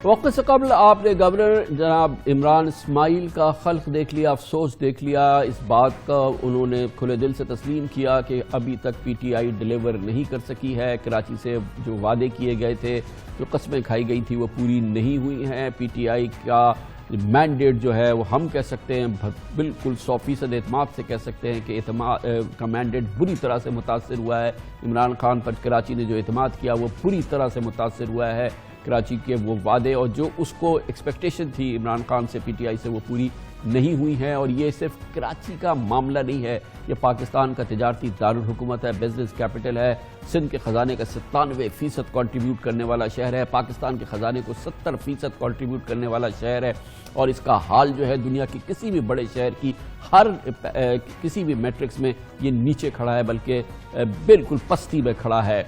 وقت سے قبل آپ نے گورنر جناب عمران اسماعیل کا خلق دیکھ لیا، افسوس دیکھ لیا۔ اس بات کا انہوں نے کھلے دل سے تسلیم کیا کہ ابھی تک پی ٹی آئی ڈیلیور نہیں کر سکی ہے۔ کراچی سے جو وعدے کیے گئے تھے، جو قسمیں کھائی گئی تھی، وہ پوری نہیں ہوئی ہیں۔ پی ٹی آئی کا مینڈیٹ جو ہے وہ ہم کہہ سکتے ہیں بالکل 100% اعتماد سے کہہ سکتے ہیں کہ اعتماد کا مینڈیٹ بری طرح سے متاثر ہوا ہے۔ عمران خان پر کراچی نے جو اعتماد کیا وہ پوری طرح سے متاثر ہوا ہے۔ کراچی کے وہ وعدے اور جو اس کو ایکسپیکٹیشن تھی عمران خان سے پی ٹی آئی سے، وہ پوری نہیں ہوئی ہیں۔ اور یہ صرف کراچی کا معاملہ نہیں ہے، یہ پاکستان کا تجارتی دارالحکومت ہے، بزنس کیپٹل ہے، سندھ کے خزانے کا 97% کنٹریبیوٹ کرنے والا شہر ہے، پاکستان کے خزانے کو 70% کنٹریبیوٹ کرنے والا شہر ہے۔ اور اس کا حال جو ہے دنیا کی کسی بھی بڑے شہر کی کسی بھی میٹرکس میں یہ نیچے کھڑا ہے، بلکہ بالکل پستی میں کھڑا ہے۔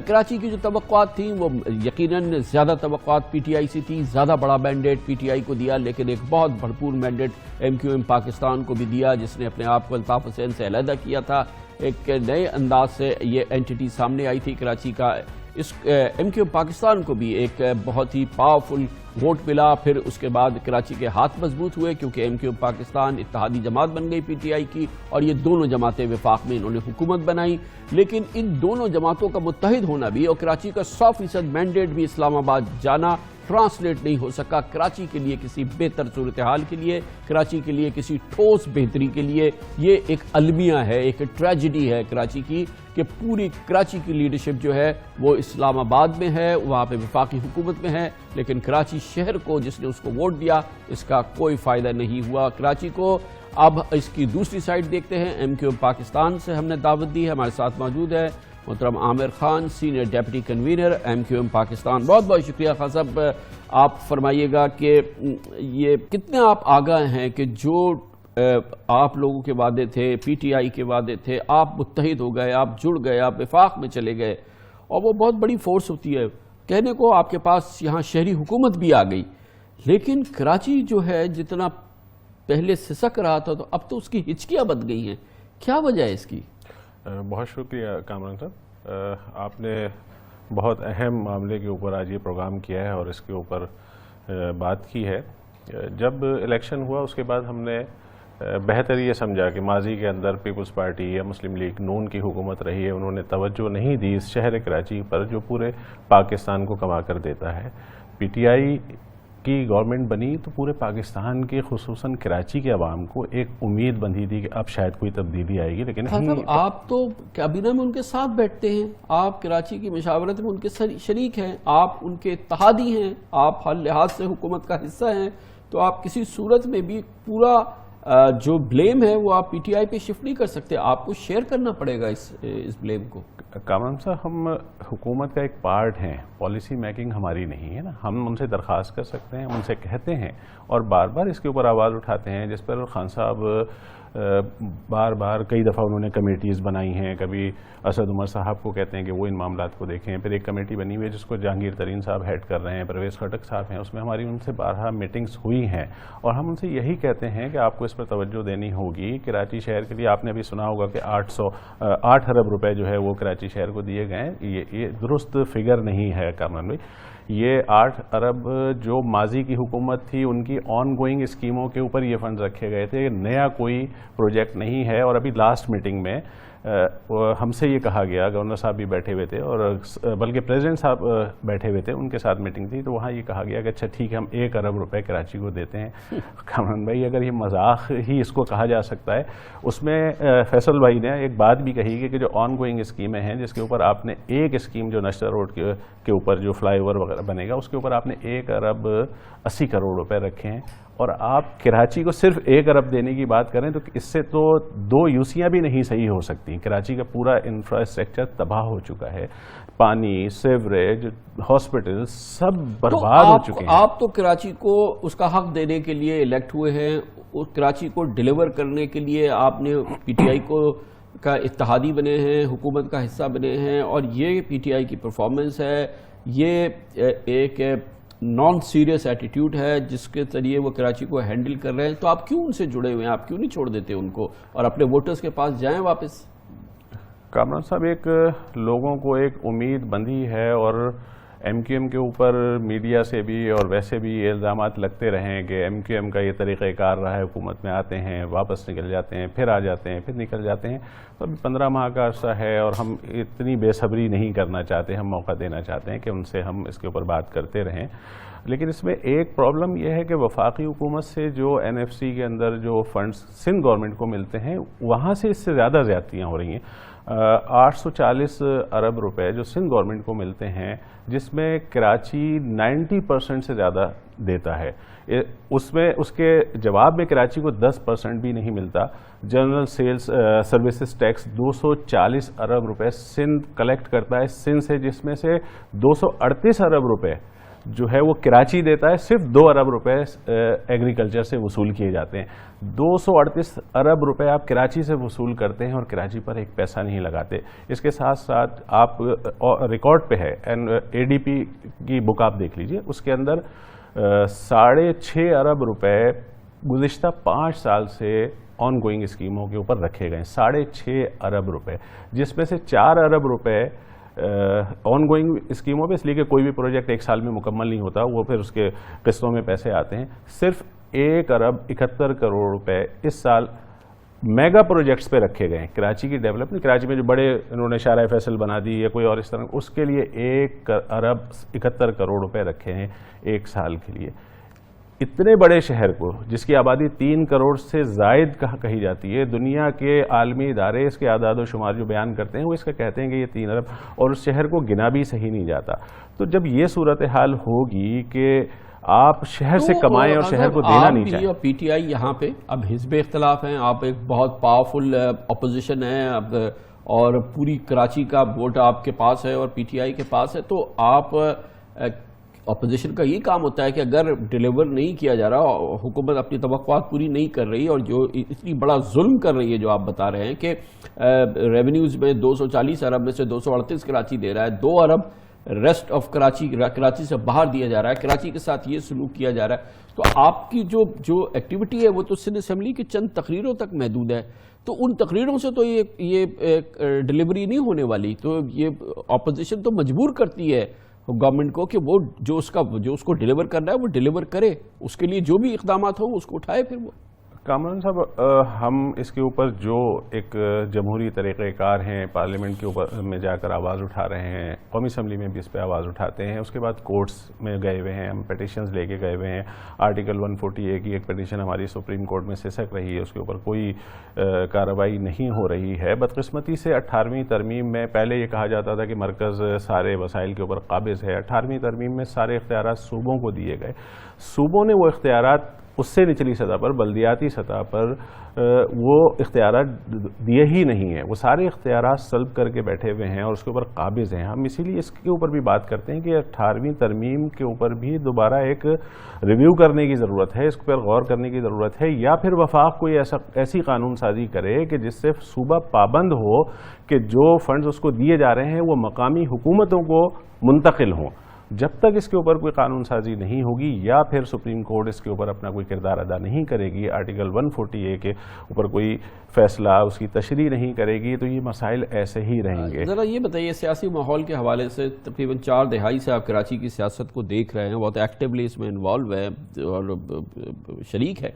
کراچی کی جو توقعات تھیں وہ یقیناً زیادہ توقعات پی ٹی آئی سے تھی، زیادہ بڑا مینڈیٹ پی ٹی آئی کو دیا، لیکن ایک بہت بھرپور mandate M Q M Pakistan کو بھی دیا، جس نے اپنے آپ کو الطاف حسین سے علیحدہ کیا تھا۔ ایک نئے انداز سے یہ اینٹیٹی سامنے آئی تھی کراچی کا۔ اس ایم کیو ایم پاکستان کو بھی ایک بہت ہی پاورفل ووٹ ملا، پھر اس کے بعد کراچی کے ہاتھ مضبوط ہوئے، کیونکہ ایم کیو ایم پاکستان اتحادی جماعت بن گئی پی ٹی آئی کی، اور یہ دونوں جماعتیں وفاق میں انہوں نے حکومت بنائی۔ لیکن ان دونوں جماعتوں کا متحد ہونا بھی اور کراچی کا 100% مینڈیٹ بھی اسلام آباد جانا ٹرانسلیٹ نہیں ہو سکا کراچی کے لیے کسی بہتر صورتحال کے لیے، کراچی کے لیے کسی ٹھوس بہتری کے لیے۔ یہ ایک المیہ ہے، ایک ٹریجڈی ہے کراچی کی، کہ پوری کراچی کی لیڈرشپ جو ہے وہ اسلام آباد میں ہے، وہاں پہ وفاقی حکومت میں ہے، لیکن کراچی شہر کو جس نے اس کو ووٹ دیا اس کا کوئی فائدہ نہیں ہوا کراچی کو۔ اب اس کی دوسری سائڈ دیکھتے ہیں۔ ایم کیو ایم پاکستان سے ہم نے دعوت دی ہے، ہمارے ساتھ موجود ہے محترم Aamir Khan, senior deputy convener M Q M Pakistan. بہت بہت شکریہ خان صاحب۔ آپ فرمائیے گا کہ یہ کتنے آپ آگاہ ہیں کہ جو آپ لوگوں کے وعدے تھے، پی ٹی آئی کے وعدے تھے، آپ متحد ہو گئے، آپ جڑ گئے، آپ وفاق میں چلے گئے، اور وہ بہت بڑی فورس ہوتی ہے۔ کہنے کو آپ کے پاس یہاں شہری حکومت بھی آ گئی، لیکن کراچی جو ہے جتنا پہلے سسک رہا تھا تو اب تو اس کی ہچکیاں بن گئی ہیں، کیا وجہ ہے اس کی؟ بہت شکریہ کامران صاحب، آپ نے بہت اہم معاملے کے اوپر آج یہ پروگرام کیا ہے اور اس کے اوپر بات کی ہے۔ جب الیکشن ہوا اس کے بعد ہم نے بہتر یہ سمجھا کہ ماضی کے اندر پیپلز پارٹی یا مسلم لیگ نون کی حکومت رہی ہے، انہوں نے توجہ نہیں دی اس شہر کراچی پر جو پورے پاکستان کو کما کر دیتا ہے۔ پی ٹی آئی کی گورنمنٹ بنی تو پورے پاکستان کے خصوصاً کراچی کے عوام کو ایک امید بندھی تھی کہ اب شاید کوئی تبدیلی آئے گی، لیکن آپ تو کابینہ میں ان کے ساتھ بیٹھتے ہیں، آپ کراچی کی مشاورت میں ان کے شریک ہیں، آپ ان کے اتحادی ہیں، آپ ہر لحاظ سے حکومت کا حصہ ہیں، تو آپ کسی صورت میں بھی پورا جو بلیم ہے وہ آپ پی ٹی آئی پہ شفٹ نہیں کر سکتے، آپ کو شیئر کرنا پڑے گا اس بلیم کو۔ کامران صاحب، ہم حکومت کا ایک پارٹ ہیں، پالیسی میکنگ ہماری نہیں ہے نا، ہم ان سے درخواست کر سکتے ہیں، ہم ان سے کہتے ہیں اور بار بار اس کے اوپر آواز اٹھاتے ہیں، جس پر خان صاحب بار بار کئی دفعہ انہوں نے کمیٹیز بنائی ہیں، کبھی اسد عمر صاحب کو کہتے ہیں کہ وہ ان معاملات کو دیکھیں، پھر ایک کمیٹی بنی ہوئی ہے جس کو جہانگیر ترین صاحب ہیڈ کر رہے ہیں، پرویز خٹک صاحب ہیں، اس میں ہماری ان سے بارہا میٹنگز ہوئی ہیں، اور ہم ان سے یہی کہتے ہیں کہ آپ کو اس پر توجہ دینی ہوگی۔ کراچی شہر کے لیے آپ نے ابھی سنا ہوگا کہ 8 ارب روپے جو ہے وہ کراچی شہر کو دیے گئے ہیں، یہ درست فگر نہیں ہے کامران بھائی۔ یہ 8 ارب جو ماضی کی حکومت تھی ان کی آن گوئنگ اسکیموں کے اوپر یہ فنڈز رکھے گئے تھے، نیا کوئی پروجیکٹ نہیں ہے۔ اور ابھی لاسٹ میٹنگ میں ہم سے یہ کہا گیا، گورنر صاحب بھی بیٹھے ہوئے تھے اور بلکہ پریزیڈنٹ صاحب بیٹھے ہوئے تھے، ان کے ساتھ میٹنگ تھی، تو وہاں یہ کہا گیا کہ اچھا ٹھیک ہے ہم 1 ارب روپے کراچی کو دیتے ہیں۔ کامران بھائی، اگر یہ مذاق ہی اس کو کہا جا سکتا ہے، اس میں فیصل بھائی نے ایک بات بھی کہی کہ جو آن گوئنگ اسکیمیں ہیں، جس کے اوپر آپ نے ایک اسکیم جو نشتر روڈ کے اوپر جو فلائی اوور وغیرہ بنے گا، اس کے اوپر آپ نے 1 ارب 80 کروڑ روپے رکھے ہیں، اور آپ کراچی کو صرف 1 ارب دینے کی بات کریں تو اس سے تو 2 یوسیاں بھی نہیں صحیح ہو سکتی۔ کراچی کا پورا انفراسٹرکچر تباہ ہو چکا ہے، پانی، سیوریج، ہاسپٹل سب برباد ہو چکے ہیں۔ آپ تو کراچی کو اس کا حق دینے کے لیے الیکٹ ہوئے ہیں، اس کراچی کو ڈیلیور کرنے کے لیے آپ نے پی ٹی آئی کو کا اتحادی بنے ہیں، حکومت کا حصہ بنے ہیں، اور یہ پی ٹی آئی کی پرفارمنس ہے، یہ ایک نان سیریس ایٹیٹیوڈ ہے جس کے ذریعے وہ کراچی کو ہینڈل کر رہے ہیں۔ تو آپ کیوں ان سے جڑے ہوئے ہیں؟ آپ کیوں نہیں چھوڑ دیتے ان کو اور اپنے ووٹرز کے پاس جائیں واپس؟ کامران صاحب، ایک لوگوں کو ایک امید بندھی ہے، اور ایم کیو ایم کے اوپر میڈیا سے بھی اور ویسے بھی یہ الزامات لگتے رہے ہیں کہ ایم کیو ایم کا یہ طریقہ کار رہا ہے، حکومت میں آتے ہیں واپس نکل جاتے ہیں، پھر آ جاتے ہیں، پھر نکل جاتے ہیں. تو ابھی 15 ماہ کا عرصہ ہے اور ہم اتنی بے صبری نہیں کرنا چاہتے، ہم موقع دینا چاہتے ہیں کہ ان سے ہم اس کے اوپر بات کرتے رہیں. لیکن اس میں ایک پرابلم یہ ہے کہ وفاقی حکومت سے جو این ایف سی کے اندر جو فنڈز سندھ گورنمنٹ کو ملتے ہیں وہاں سے اس سے زیادہ زیادتیاں ہو رہی ہیں. 840 ارب روپے جو سندھ گورنمنٹ کو ملتے ہیں، جس میں کراچی 90% سے زیادہ دیتا ہے. اس میں اس کے جواب میں کراچی کو 10% بھی نہیں ملتا. جنرل سیلز سروسز ٹیکس 240 ارب روپے سندھ کلیکٹ کرتا ہے سندھ سے، جس میں سے 238 ارب روپے جو ہے وہ کراچی دیتا ہے. صرف 2 ارب روپے ایگریکلچر سے وصول کیے جاتے ہیں. 238 ارب روپے آپ کراچی سے وصول کرتے ہیں اور کراچی پر ایک پیسہ نہیں لگاتے. اس کے ساتھ ساتھ آپ ریکارڈ پہ ہے اے ڈی پی کی بک آپ دیکھ لیجئے، اس کے اندر 6.5 ارب روپے گزشتہ 5 سال سے آن گوئنگ اسکیموں کے اوپر رکھے گئے ہیں. 6.5 ارب روپے، جس میں سے 4 ارب روپے آن گوئنگ اسکیموں پہ، اس لیے کہ کوئی بھی پروجیکٹ ایک سال میں مکمل نہیں ہوتا، وہ پھر اس کے قسطوں میں پیسے آتے ہیں. صرف 1 ارب 71 کروڑ روپے اس سال میگا پروجیکٹس پہ رکھے گئے ہیں. کراچی کی ڈیولپمنٹ، کراچی میں جو بڑے انہوں نے شارع فیصل بنا دی یا کوئی اور اس طرح، اس کے لیے 1 ارب 71 کروڑ روپے رکھے ہیں ایک سال کے لیے. اتنے بڑے شہر کو جس کی آبادی 3 کروڑ سے زائد کہی جاتی ہے، دنیا کے عالمی ادارے اس کے اعداد و شمار جو بیان کرتے ہیں وہ اس کا کہتے ہیں کہ یہ 3 ارب، اور اس شہر کو گنا بھی صحیح نہیں جاتا. تو جب یہ صورتحال ہوگی کہ آپ شہر سے کمائیں اور شہر کو دینا نہیں چاہیں. پی ٹی آئی یہاں پہ اب حزب اختلاف ہیں، آپ ایک بہت پاورفل اپوزیشن ہے اب، اور پوری کراچی کا ووٹ آپ کے پاس ہے اور پی ٹی آئی کے پاس ہے، تو آپ اپوزیشن کا یہ کام ہوتا ہے کہ اگر ڈیلیور نہیں کیا جا رہا، حکومت اپنی توقعات پوری نہیں کر رہی اور جو اتنی بڑا ظلم کر رہی ہے جو آپ بتا رہے ہیں کہ ریونیوز میں 240 ارب میں سے 238 کراچی دے رہا ہے، 2 ارب ریسٹ آف کراچی سے باہر دیا جا رہا ہے، کراچی کے ساتھ یہ سلوک کیا جا رہا ہے، تو آپ کی جو ایکٹیویٹی ہے وہ تو سندھ اسمبلی کی چند تقریروں تک محدود ہے. تو ان تقریروں سے تو یہ ڈیلیوری نہیں ہونے والی. تو یہ اپوزیشن تو مجبور کرتی ہے گورنمنٹ کو کہ وہ جو اس کو ڈیلیور کرنا ہے وہ ڈیلیور کرے، اس کے لیے جو بھی اقدامات ہوں اس کو اٹھائے. پھر وہ کامران صاحب، ہم اس کے اوپر جو ایک جمہوری طریقہ کار ہیں، پارلیمنٹ کے اوپر میں جا کر آواز اٹھا رہے ہیں، قومی اسمبلی میں بھی اس پہ آواز اٹھاتے ہیں، اس کے بعد کورٹس میں گئے ہوئے ہیں، ہم پیٹیشنز لے کے گئے ہوئے ہیں. آرٹیکل 140A کی ایک پیٹیشن ہماری سپریم کورٹ میں سسک رہی ہے، اس کے اوپر کوئی کارروائی نہیں ہو رہی ہے. بدقسمتی سے 18ویں ترمیم میں پہلے یہ کہا جاتا تھا کہ مرکز سارے وسائل کے اوپر قابض ہے. 18ویں ترمیم میں سارے اختیارات صوبوں کو دیے گئے. صوبوں نے وہ اختیارات اس سے نچلی سطح پر، بلدیاتی سطح پر وہ اختیارات دیے ہی نہیں ہیں. وہ سارے اختیارات سلب کر کے بیٹھے ہوئے ہیں اور اس کے اوپر قابض ہیں. ہم اسی لیے اس کے اوپر بھی بات کرتے ہیں کہ 18ویں ترمیم کے اوپر بھی دوبارہ ایک ریویو کرنے کی ضرورت ہے، اس پر غور کرنے کی ضرورت ہے، یا پھر وفاق کوئی ایسی قانون سازی کرے کہ جس سے صوبہ پابند ہو کہ جو فنڈز اس کو دیے جا رہے ہیں وہ مقامی حکومتوں کو منتقل ہوں. جب تک اس کے اوپر کوئی قانون سازی نہیں ہوگی یا پھر سپریم کورٹ اس کے اوپر اپنا کوئی کردار ادا نہیں کرے گی، آرٹیکل 140A کے اوپر کوئی فیصلہ، اس کی تشریح نہیں کرے گی، تو یہ مسائل ایسے ہی رہیں گے. ذرا یہ بتائیے، سیاسی ماحول کے حوالے سے تقریباً 4 دہائی سے آپ کراچی کی سیاست کو دیکھ رہے ہیں، بہت ایکٹیولی اس میں انوالو ہے اور شریک ہے.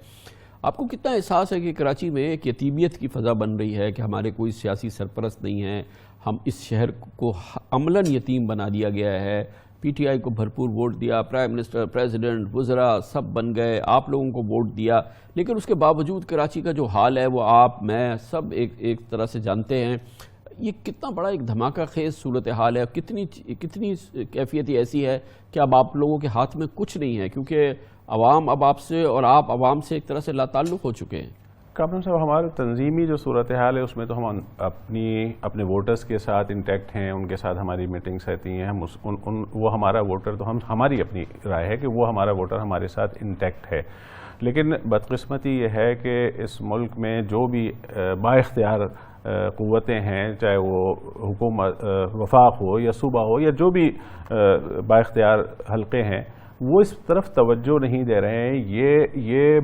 آپ کو کتنا احساس ہے کہ کراچی میں ایک یتیمیت کی فضا بن رہی ہے کہ ہمارے کوئی سیاسی سرپرست نہیں ہے، ہم اس شہر کو عملاً یتیم بنا دیا گیا ہے، پی ٹی آئی کو بھرپور ووٹ دیا، پرائم منسٹر، پریزیڈنٹ، وزراء سب بن گئے، آپ لوگوں کو ووٹ دیا، لیکن اس کے باوجود کراچی کا جو حال ہے وہ آپ میں سب ایک طرح سے جانتے ہیں. یہ کتنا بڑا ایک دھماکہ خیز صورتحال ہے، کتنی کیفیت ایسی ہے کہ اب آپ لوگوں کے ہاتھ میں کچھ نہیں ہے، کیونکہ عوام اب آپ سے اور آپ عوام سے ایک طرح سے لا تعلق ہو چکے ہیں. کامران صاحب، ہمارے تنظیمی جو صورتحال ہے اس میں تو ہم اپنے ووٹرز کے ساتھ انٹیکٹ ہیں، ان کے ساتھ ہماری میٹنگس رہتی ہیں. وہ ہمارا ووٹر تو ہماری اپنی رائے ہے کہ وہ ہمارا ووٹر ہمارے ساتھ انٹیکٹ ہے. لیکن بدقسمتی یہ ہے کہ اس ملک میں جو بھی با اختیار قوتیں ہیں، چاہے وہ حکومت وفاق ہو یا صوبہ ہو یا جو بھی با اختیار حلقے ہیں، وہ اس طرف توجہ نہیں دے رہے ہیں. یہ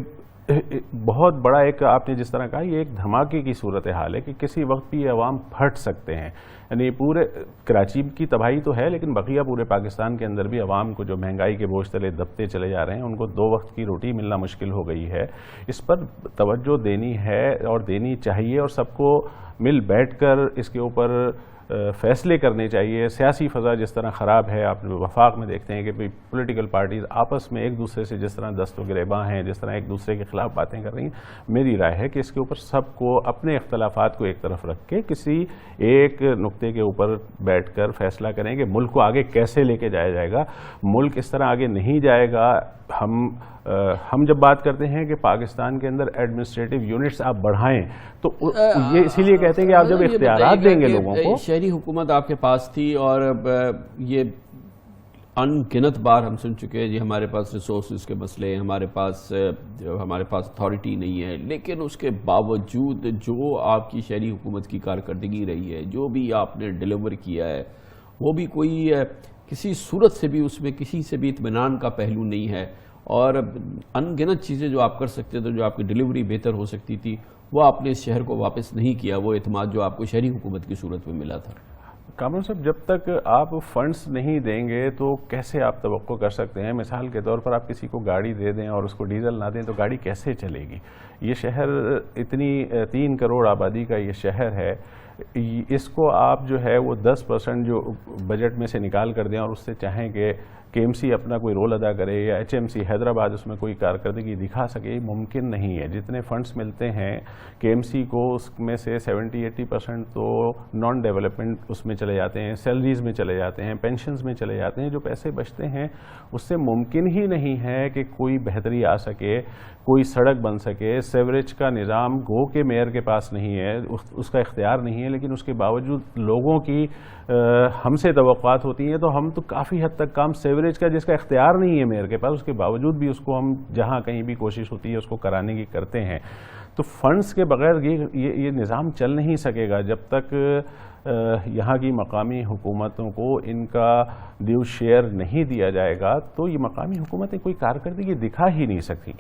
بہت بڑا ایک آپ نے جس طرح کہا یہ ایک دھماکے کی صورتحال ہے کہ کسی وقت بھی یہ عوام پھٹ سکتے ہیں. یعنی پورے کراچی کی تباہی تو ہے لیکن بقیہ پورے پاکستان کے اندر بھی عوام کو جو مہنگائی کے بوجھ تلے دبتے چلے جا رہے ہیں ان کو 2 وقت کی روٹی ملنا مشکل ہو گئی ہے. اس پر توجہ دینی ہے اور دینی چاہیے اور سب کو مل بیٹھ کر اس کے اوپر فیصلے کرنے چاہیے. سیاسی فضا جس طرح خراب ہے آپ وفاق میں دیکھتے ہیں کہ پولیٹیکل پارٹیز آپس میں ایک دوسرے سے جس طرح دست و گریباں ہیں, جس طرح ایک دوسرے کے خلاف باتیں کر رہی ہیں. میری رائے ہے کہ اس کے اوپر سب کو اپنے اختلافات کو ایک طرف رکھ کے کسی ایک نقطے کے اوپر بیٹھ کر فیصلہ کریں کہ ملک کو آگے کیسے لے کے جایا جائے گا. ملک اس طرح آگے نہیں جائے گا. ہم جب بات کرتے ہیں کہ پاکستان کے اندر ایڈمنسٹریٹو یونٹس آپ بڑھائیں تو یہ اسی لیے کہتے ہیں کہ آپ جب اختیارات دیں گے لوگوں کو. شہری حکومت آپ کے پاس تھی اور یہ ان گنت بار ہم سن چکے ہیں جی ہمارے پاس ریسورسز کے مسئلے ہیں, ہمارے پاس اتھارٹی نہیں ہے, لیکن اس کے باوجود جو آپ کی شہری حکومت کی کارکردگی رہی ہے, جو بھی آپ نے ڈیلیور کیا ہے, وہ بھی کوئی کسی صورت سے بھی اس میں کسی سے بھی اطمینان کا پہلو نہیں ہے. اور ان گنت چیزیں جو آپ کر سکتے تھے, جو آپ کی ڈیلیوری بہتر ہو سکتی تھی, وہ آپ نے اس شہر کو واپس نہیں کیا. وہ اعتماد جو آپ کو شہری حکومت کی صورت میں ملا تھا. کامران صاحب, جب تک آپ فنڈز نہیں دیں گے تو کیسے آپ توقع کر سکتے ہیں؟ مثال کے طور پر آپ کسی کو گاڑی دے دیں اور اس کو ڈیزل نہ دیں تو گاڑی کیسے چلے گی؟ یہ شہر اتنی 3 کروڑ آبادی کا یہ شہر ہے, اس کو آپ جو ہے وہ 10% جو بجٹ میں سے نکال کر دیں اور اس سے چاہیں کہ کے ایم سی اپنا کوئی رول ادا کرے یا ایچ ایم سی حیدرآباد اس میں کوئی کارکردگی دکھا سکے, یہ ممکن نہیں ہے. جتنے فنڈز ملتے ہیں کے ایم سی کو اس میں سے 70-80% تو نان ڈیولپمنٹ اس میں چلے جاتے ہیں, سیلریز میں چلے جاتے ہیں, پینشنز میں چلے جاتے ہیں. جو پیسے بچتے ہیں اس سے ممکن ہی نہیں ہے کہ کوئی بہتری آ سکے, کوئی سڑک بن سکے. سیوریج کا نظام گو کہ میئر کے پاس نہیں ہے, اس کا اختیار نہیں ہے, لیکن اس کے باوجود لوگوں کی ہم سے توقعات ہوتی ہیں تو ہم تو کافی حد تک کام سیوریج کا جس کا اختیار نہیں ہے میئر کے پاس, اس کے باوجود بھی اس کو ہم جہاں کہیں بھی کوشش ہوتی ہے اس کو کرانے کی کرتے ہیں. تو فنڈز کے بغیر یہ نظام چل نہیں سکے گا جب تک یہاں کی مقامی حکومتوں کو ان کا ڈیو شیئر نہیں دیا جائے گا. تو یہ مقامی حکومتیں کوئی کارکردگی دکھا ہی نہیں سکتی.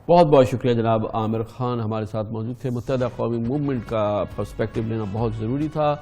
بہت بہت شکریہ جناب عامر خان, ہمارے ساتھ موجود تھے. متحدہ قومی موومنٹ کا پرسپیکٹو لینا بہت ضروری تھا.